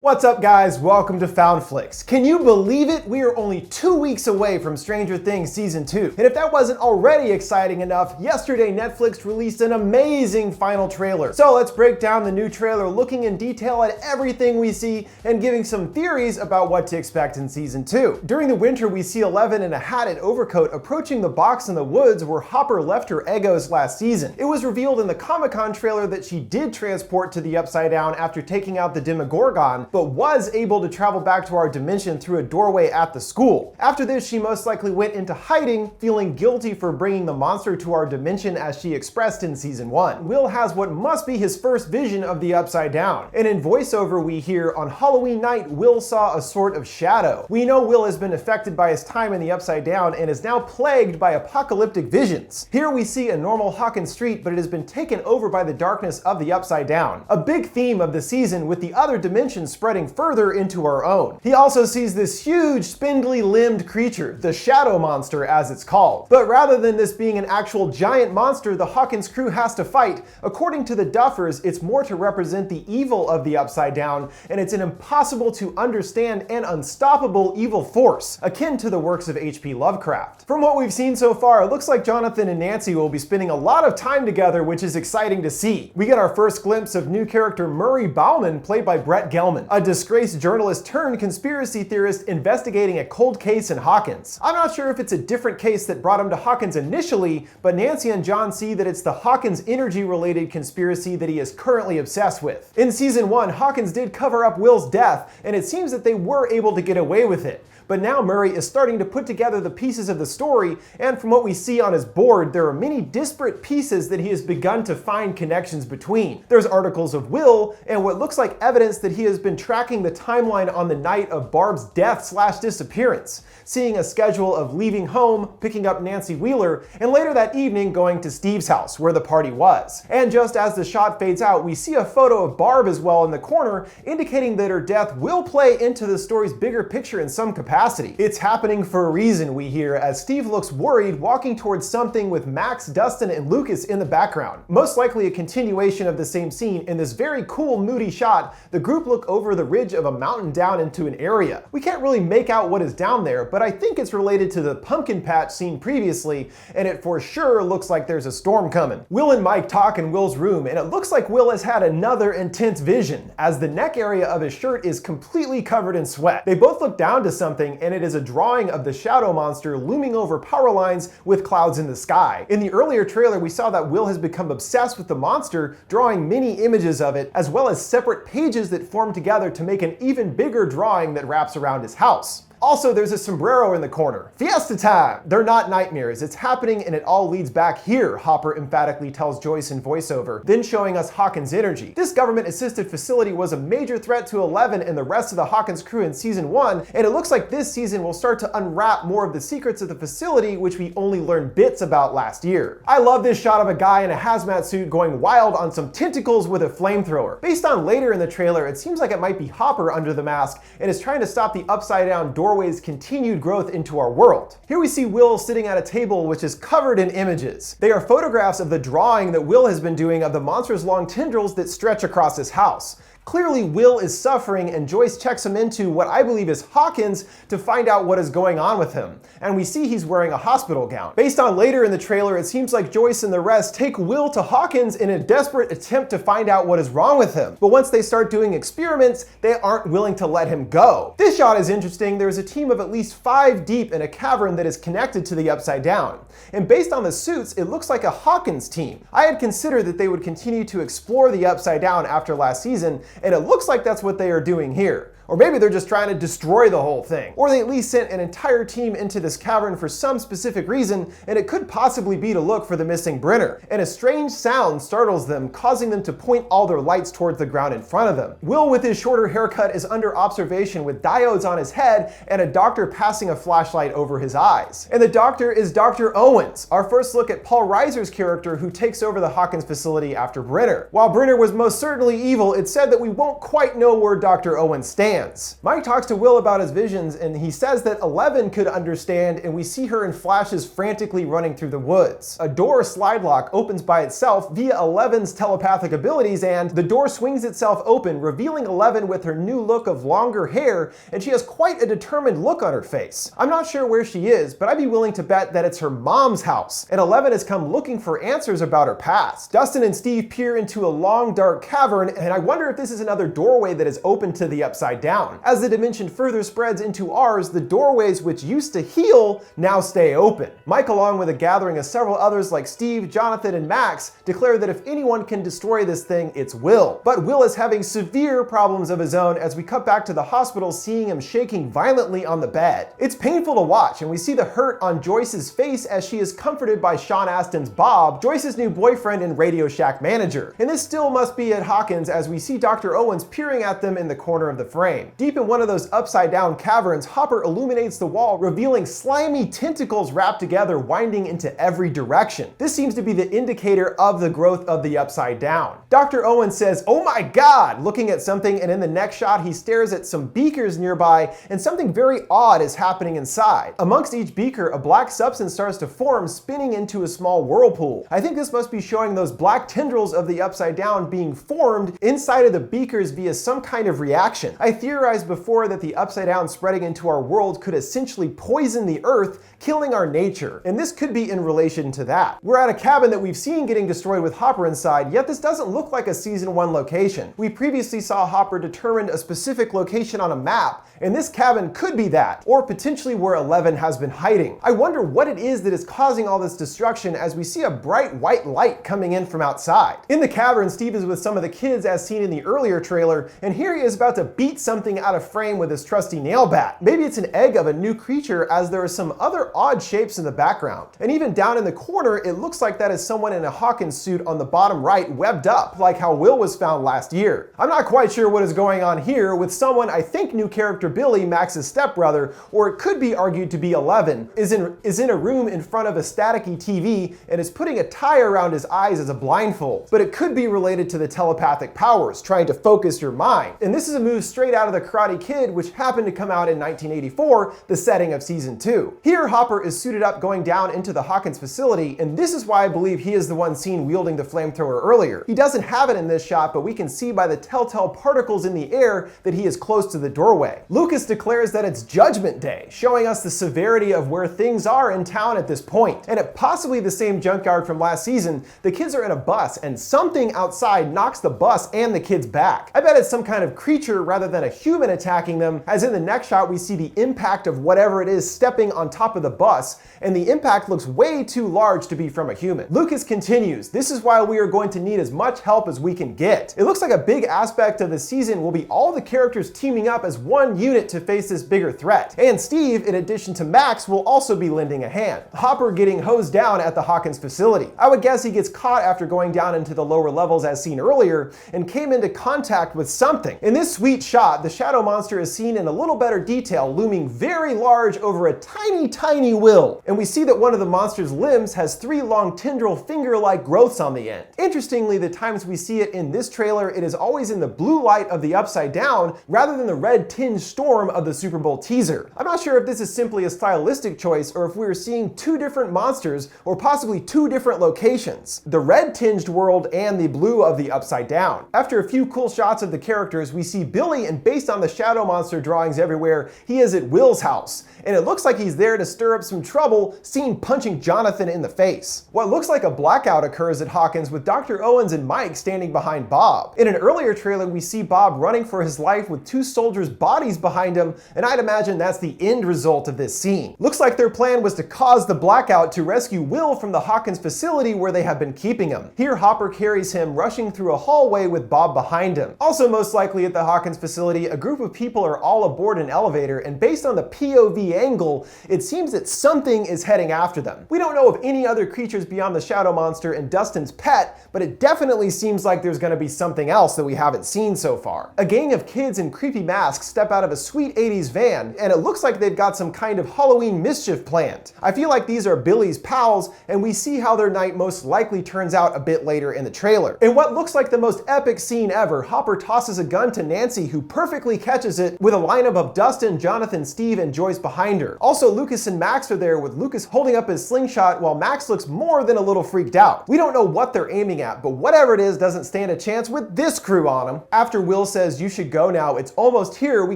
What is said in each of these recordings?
What's up, guys? Welcome to FoundFlix. Can you believe it? We are only 2 weeks away from Stranger Things Season 2. And if that wasn't already exciting enough, yesterday Netflix released an amazing final trailer. So let's break down the new trailer, looking in detail at everything we see and giving some theories about what to expect in Season 2. During the winter, we see Eleven in a hat and overcoat approaching the box in the woods where Hopper left her Eggos last season. It was revealed in the Comic-Con trailer that she did transport to the Upside Down after taking out the Demogorgon, but was able to travel back to our dimension through a doorway at the school. After this, she most likely went into hiding, feeling guilty for bringing the monster to our dimension as she expressed in Season 1. Will has what must be his first vision of the Upside Down. And in voiceover we hear, on Halloween night, Will saw a sort of shadow. We know Will has been affected by his time in the Upside Down and is now plagued by apocalyptic visions. Here we see a normal Hawkins street, but it has been taken over by the darkness of the Upside Down. A big theme of the season, with the other dimensions spreading further into our own. He also sees this huge spindly limbed creature, the Shadow Monster as it's called. But rather than this being an actual giant monster the Hawkins crew has to fight, according to the Duffers, it's more to represent the evil of the Upside Down, and it's an impossible to understand and unstoppable evil force, akin to the works of H.P. Lovecraft. From what we've seen so far, it looks like Jonathan and Nancy will be spending a lot of time together, which is exciting to see. We get our first glimpse of new character Murray Bauman, played by Brett Gelman, a disgraced journalist turned conspiracy theorist investigating a cold case in Hawkins. I'm not sure if it's a different case that brought him to Hawkins initially, but Nancy and John see that it's the Hawkins energy-related conspiracy that he is currently obsessed with. In Season 1, Hawkins did cover up Will's death, and it seems that they were able to get away with it. But now Murray is starting to put together the pieces of the story, and from what we see on his board, there are many disparate pieces that he has begun to find connections between. There's articles of Will, and what looks like evidence that he has been tracking the timeline on the night of Barb's death/disappearance, seeing a schedule of leaving home, picking up Nancy Wheeler, and later that evening going to Steve's house, where the party was. And just as the shot fades out, we see a photo of Barb as well in the corner, indicating that her death will play into the story's bigger picture in some capacity. It's happening for a reason, we hear, as Steve looks worried, walking towards something with Max, Dustin, and Lucas in the background. Most likely a continuation of the same scene. In this very cool, moody shot, the group look over the ridge of a mountain down into an area. We can't really make out what is down there, but I think it's related to the pumpkin patch seen previously, and it for sure looks like there's a storm coming. Will and Mike talk in Will's room, and it looks like Will has had another intense vision, as the neck area of his shirt is completely covered in sweat. They both look down to something, and it is a drawing of the Shadow Monster looming over power lines with clouds in the sky. In the earlier trailer, we saw that Will has become obsessed with the monster, drawing many images of it, as well as separate pages that form together to make an even bigger drawing that wraps around his house. Also, there's a sombrero in the corner. Fiesta time! They're not nightmares, it's happening and it all leads back here, Hopper emphatically tells Joyce in voiceover, then showing us Hawkins' energy. This government-assisted facility was a major threat to Eleven and the rest of the Hawkins crew in Season 1, and it looks like this season will start to unwrap more of the secrets of the facility, which we only learned bits about last year. I love this shot of a guy in a hazmat suit going wild on some tentacles with a flamethrower. Based on later in the trailer, it seems like it might be Hopper under the mask and is trying to stop the upside-down doorway's continued growth into our world. Here we see Will sitting at a table which is covered in images. They are photographs of the drawing that Will has been doing of the monster's long tendrils that stretch across his house. Clearly, Will is suffering, and Joyce checks him into what I believe is Hawkins to find out what is going on with him. And we see he's wearing a hospital gown. Based on later in the trailer, it seems like Joyce and the rest take Will to Hawkins in a desperate attempt to find out what is wrong with him. But once they start doing experiments, they aren't willing to let him go. This shot is interesting. There's a team of at least 5 deep in a cavern that is connected to the Upside Down. And based on the suits, it looks like a Hawkins team. I had considered that they would continue to explore the Upside Down after last season, and it looks like that's what they are doing here. Or maybe they're just trying to destroy the whole thing. Or they at least sent an entire team into this cavern for some specific reason, and it could possibly be to look for the missing Brenner. And a strange sound startles them, causing them to point all their lights towards the ground in front of them. Will, with his shorter haircut, is under observation with diodes on his head and a doctor passing a flashlight over his eyes. And the doctor is Dr. Owens, our first look at Paul Reiser's character who takes over the Hawkins facility after Brenner. While Brenner was most certainly evil, it's said that we we won't quite know where Dr. Owen stands. Mike talks to Will about his visions, and he says that 11 could understand, and we see her in flashes frantically running through the woods. A door slide lock opens by itself via 11's telepathic abilities, and the door swings itself open, revealing 11 with her new look of longer hair, and she has quite a determined look on her face. I'm not sure where she is, but I'd be willing to bet that it's her mom's house, and 11 has come looking for answers about her past. Dustin and Steve peer into a long dark cavern, and I wonder if this is another doorway that is open to the Upside Down. As the dimension further spreads into ours, the doorways which used to heal now stay open. Mike, along with a gathering of several others like Steve, Jonathan, and Max, declare that if anyone can destroy this thing, it's Will. But Will is having severe problems of his own as we cut back to the hospital, seeing him shaking violently on the bed. It's painful to watch, and we see the hurt on Joyce's face as she is comforted by Sean Astin's Bob, Joyce's new boyfriend and Radio Shack manager. And this still must be at Hawkins as we see Dr. Owens peering at them in the corner of the frame. Deep in one of those upside down caverns, Hopper illuminates the wall, revealing slimy tentacles wrapped together, winding into every direction. This seems to be the indicator of the growth of the Upside Down. Dr. Owens says, "Oh my God," looking at something, and in the next shot he stares at some beakers nearby, and something very odd is happening inside. Amongst each beaker, a black substance starts to form, spinning into a small whirlpool. I think this must be showing those black tendrils of the Upside Down being formed inside of the beakers via some kind of reaction. I theorized before that the Upside Down spreading into our world could essentially poison the Earth, killing our nature, and this could be in relation to that. We're at a cabin that we've seen getting destroyed with Hopper inside, yet this doesn't look like a Season 1 location. We previously saw Hopper determine a specific location on a map, and this cabin could be that, or potentially where 11 has been hiding. I wonder what it is that is causing all this destruction as we see a bright white light coming in from outside. In the cavern, Steve is with some of the kids as seen in the earlier trailer, and here he is about to beat something out of frame with his trusty nail bat. Maybe it's an egg of a new creature, as there are some other odd shapes in the background. And even down in the corner, it looks like that is someone in a Hawkins suit on the bottom right, webbed up, like how Will was found last year. I'm not quite sure what is going on here with someone, I think new character Billy, Max's stepbrother, or it could be argued to be 11, is in a room in front of a staticky TV and is putting a tie around his eyes as a blindfold. But it could be related to the telepathic powers, trying to focus your mind. And this is a move straight out of The Karate Kid, which happened to come out in 1984, the setting of Season 2. Here, Hopper is suited up going down into the Hawkins facility, and this is why I believe he is the one seen wielding the flamethrower earlier. He doesn't have it in this shot, but we can see by the telltale particles in the air that he is close to the doorway. Lucas declares that it's Judgment Day, showing us the severity of where things are in town at this point. And at possibly the same junkyard from last season, the kids are in a bus, and something outside knocks the bus and the kids back. I bet it's some kind of creature rather than a human attacking them, as in the next shot we see the impact of whatever it is stepping on top of the bus, and the impact looks way too large to be from a human. Lucas continues, "This is why we are going to need as much help as we can get." It looks like a big aspect of the season will be all the characters teaming up as one unit to face this bigger threat. And Steve, in addition to Max, will also be lending a hand. Hopper getting hosed down at the Hawkins facility. I would guess he gets caught after going down into the lower levels as seen earlier, and came into contact with something. In this sweet shot, the shadow monster is seen in a little better detail, looming very large over a tiny Will. And we see that one of the monster's limbs has 3 long tendril finger-like growths on the end. Interestingly, the times we see it in this trailer, it is always in the blue light of the Upside Down rather than the red tinged storm of the Super Bowl teaser. I'm not sure if this is simply a stylistic choice or if we are seeing 2 different monsters or possibly 2 different locations, the red tinged world and the blue of the Upside Down. After a few cool shots of the characters, we see Billy, and based on the shadow monster drawings everywhere, he is at Will's house, and it looks like he's there to stir up some trouble, seen punching Jonathan in the face. What looks like a blackout occurs at Hawkins with Dr. Owens and Mike standing behind Bob. In an earlier trailer, we see Bob running for his life with 2 soldiers' bodies behind him, and I'd imagine that's the end result of this scene. Looks like their plan was to cause the blackout to rescue Will from the Hawkins facility where they have been keeping him. Here, Hopper carries him rushing through a hallway with Bob behind him. Also, most likely at the Hawkins facility, a group of people are all aboard an elevator, and based on the POV angle, it seems that something is heading after them. We don't know of any other creatures beyond the shadow monster and Dustin's pet, but it definitely seems like there's going to be something else that we haven't seen so far. A gang of kids in creepy masks step out of a sweet 80s van, and it looks like they've got some kind of Halloween mischief planned. I feel like these are Billy's pals, and we see how their night most likely turns out a bit later in the trailer. In what looks like the most epic scene ever, However, Hopper tosses a gun to Nancy, who perfectly catches it with a lineup of Dustin, Jonathan, Steve, and Joyce behind her. Also, Lucas and Max are there, with Lucas holding up his slingshot while Max looks more than a little freaked out. We don't know what they're aiming at, but whatever it is doesn't stand a chance with this crew on them. After Will says, "You should go now, it's almost here," we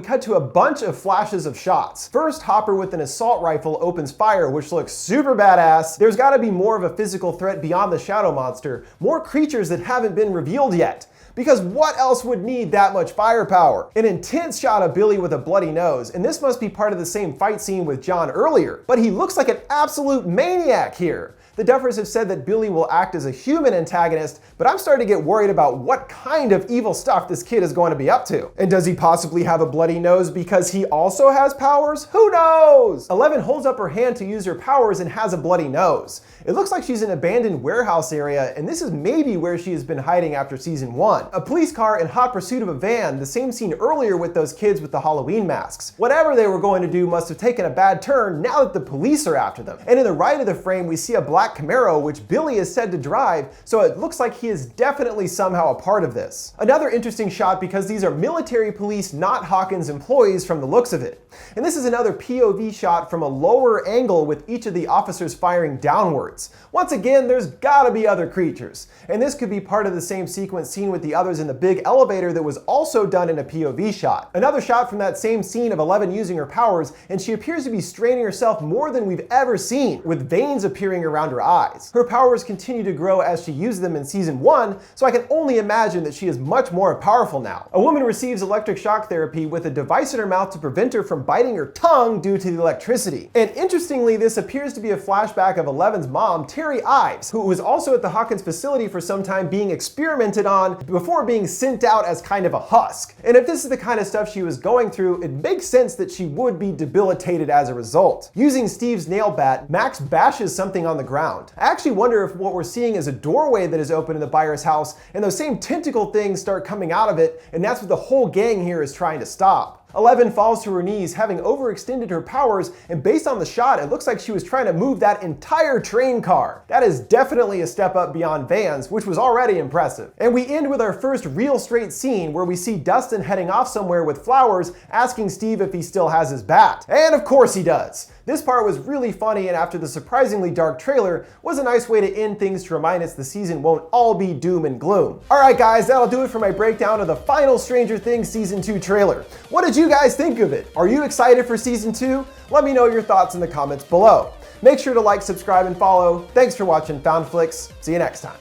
cut to a bunch of flashes of shots. First, Hopper with an assault rifle opens fire, which looks super badass. There's gotta be more of a physical threat beyond the shadow monster, more creatures that haven't been revealed yet. Because what else would need that much firepower? An intense shot of Billy with a bloody nose, and this must be part of the same fight scene with John earlier, but he looks like an absolute maniac here. The Duffers have said that Billy will act as a human antagonist, but I'm starting to get worried about what kind of evil stuff this kid is going to be up to. And does he possibly have a bloody nose because he also has powers? Who knows? 11 holds up her hand to use her powers and has a bloody nose. It looks like she's in an abandoned warehouse area, and this is maybe where she has been hiding after season 1. A police car in hot pursuit of a van, the same scene earlier with those kids with the Halloween masks. Whatever they were going to do must have taken a bad turn now that the police are after them. And in the right of the frame, we see a black Camaro, which Billy is said to drive, so it looks like he is definitely somehow a part of this. Another interesting shot because these are military police, not Hawkins employees from the looks of it. And this is another POV shot from a lower angle with each of the officers firing downwards. Once again, there's gotta be other creatures. And this could be part of the same sequence seen with the others in the big elevator that was also done in a POV shot. Another shot from that same scene of 11 using her powers, and she appears to be straining herself more than we've ever seen, with veins appearing around her eyes. Her powers continue to grow as she used them in season 1, so I can only imagine that she is much more powerful now. A woman receives electric shock therapy with a device in her mouth to prevent her from biting her tongue due to the electricity. And interestingly, this appears to be a flashback of 11's mom, Terry Ives, who was also at the Hawkins facility for some time being experimented on before being sent out as kind of a husk. And if this is the kind of stuff she was going through, it makes sense that she would be debilitated as a result. Using Steve's nail bat, Max bashes something on the ground. I actually wonder if what we're seeing is a doorway that is open in the buyer's house, and those same tentacle things start coming out of it, and that's what the whole gang here is trying to stop. 11 falls to her knees, having overextended her powers, and based on the shot, it looks like she was trying to move that entire train car. That is definitely a step up beyond Vans, which was already impressive. And we end with our first real straight scene where we see Dustin heading off somewhere with flowers, asking Steve if he still has his bat. And of course he does. This part was really funny, and after the surprisingly dark trailer, was a nice way to end things to remind us the season won't all be doom and gloom. Alright guys, that'll do it for my breakdown of the final Stranger Things Season 2 trailer. What did you guys think of it? Are you excited for Season 2? Let me know your thoughts in the comments below. Make sure to like, subscribe, and follow. Thanks for watching FoundFlix. See you next time.